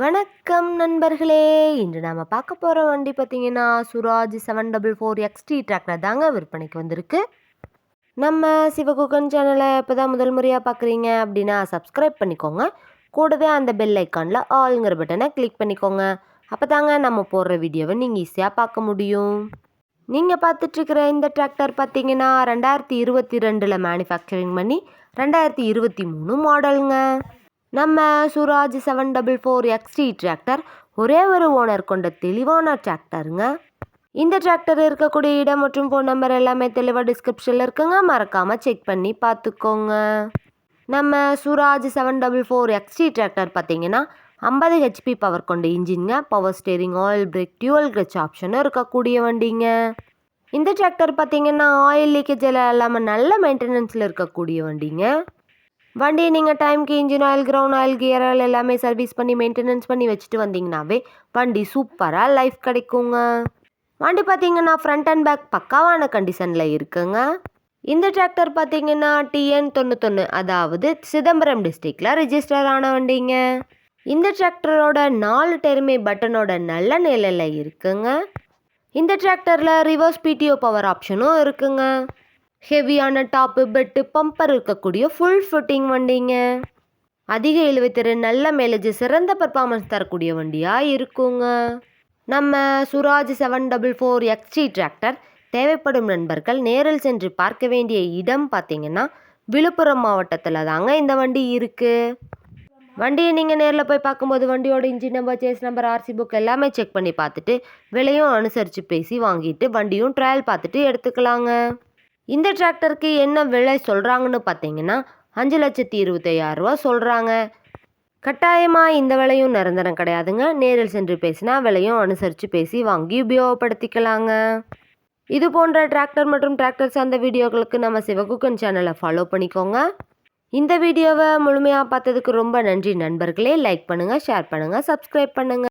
வணக்கம் நண்பர்களே. இன்று நாம் பார்க்க போகிற வண்டி பார்த்தீங்கன்னா சுராஜ் 744 XT டிராக்டர் தாங்க விற்பனைக்கு வந்திருக்கு. நம்ம சிவகுகன் சேனலை இப்போ தான் முதல் முறையாக பார்க்குறீங்க அப்படின்னா சப்ஸ்கிரைப் பண்ணிக்கோங்க. கூடவே அந்த பெல் ஐக்கானில் ஆளுங்கிற பட்டனை கிளிக் பண்ணிக்கோங்க. அப்போ தாங்க நம்ம போடுற வீடியோவை நீங்கள் ஈஸியாக பார்க்க முடியும். நீங்கள் பார்த்துட்ருக்கிற இந்த டிராக்டர் பார்த்தீங்கன்னா 2022 மேனுஃபேக்சரிங் பண்ணி 2023 மாடலுங்க. நம்ம சுராஜ் 744 XT டிராக்டர் ஒரே ஒரு ஓனர் கொண்ட தெளிவான டிராக்டருங்க. இந்த டிராக்டர் இருக்கக்கூடிய இடம் மற்றும் ஃபோன் நம்பர் எல்லாமே தெளிவாக டிஸ்கிரிப்ஷனில் இருக்குங்க, மறக்காமல் செக் பண்ணி பார்த்துக்கோங்க. நம்ம சுராஜ் 744 XT டிராக்டர் பார்த்தீங்கன்னா 50 HP பவர் கொண்ட இன்ஜின்ங்க. Power steering, oil brake, dual clutch ஆப்ஷனும் இருக்கக்கூடிய வண்டிங்க. இந்த டிராக்டர் பார்த்தீங்கன்னா ஆயில் லீக்கேஜ் எல்லாம் இல்லாமல் நல்ல மெயின்டெனன்ஸில் இருக்கக்கூடிய வண்டிங்க. வண்டியை நீங்கள் டைமுக்கு engine oil, ground oil, gear oil எல்லாமே சர்வீஸ் பண்ணி மெயின்டெனன்ஸ் பண்ணி வச்சுட்டு வந்தீங்கன்னாவே வண்டி சூப்பராக லைஃப் கிடைக்குங்க. வண்டி பார்த்தீங்கன்னா ஃப்ரண்ட் அண்ட் பேக் பக்காவான கண்டிஷனில் இருக்குங்க. இந்த டிராக்டர் பார்த்தீங்கன்னா TN 91, அதாவது சிதம்பரம் டிஸ்ட்ரிக்டில் ரிஜிஸ்டர் ஆன வண்டிங்க. இந்த டிராக்டரோட 4 டயருமே பட்டனோட நல்ல நிலையில் இருக்குங்க. இந்த டிராக்டரில் ரிவர்ஸ் PTO பவர் ஆப்ஷனும் இருக்குங்க. ஹெவியான டாப்பு, பெட்டு, பம்பர் இருக்கக்கூடிய ஃபுல் ஃபிட்டிங் வண்டிங்க. அதிக இழுவைத்திறன், நல்ல மைலேஜ், சிறந்த பர்ஃபார்மன்ஸ் தரக்கூடிய வண்டியாக இருக்குங்க. நம்ம சுராஜ் 744 XT டிராக்டர் தேவைப்படும் நண்பர்கள் நேரில் சென்று பார்க்க வேண்டிய இடம் பார்த்தீங்கன்னா விழுப்புரம் மாவட்டத்தில் தாங்க இந்த வண்டி இருக்குது. வண்டியை நீங்கள் நேரில் போய் பார்க்கும்போது வண்டியோட engine number, chassis number, RC book எல்லாமே செக் பண்ணி பார்த்துட்டு விலையும் அனுசரித்து பேசி வாங்கிட்டு வண்டியும் ட்ரையல் பார்த்துட்டு எடுத்துக்கலாங்க. இந்த டிராக்டருக்கு என்ன விலை சொல்கிறாங்கன்னு பார்த்தீங்கன்னா 5,25,000 ரூபா சொல்கிறாங்க. கட்டாயமாக இந்த விலையும் நிரந்தரம் கிடையாதுங்க. நேரில் சென்று பேசினா விலையும் அனுசரித்து பேசி வாங்கி உபயோகப்படுத்திக்கலாங்க. இது போன்ற டிராக்டர் மற்றும் டிராக்டர் சார்ந்த வீடியோக்களுக்கு நம்ம சிவகுகன் சேனலை ஃபாலோ பண்ணிக்கோங்க. இந்த வீடியோவை முழுமையாக பார்த்ததுக்கு ரொம்ப நன்றி நண்பர்களே. லைக் பண்ணுங்கள், ஷேர் பண்ணுங்கள், சப்ஸ்கிரைப் பண்ணுங்கள்.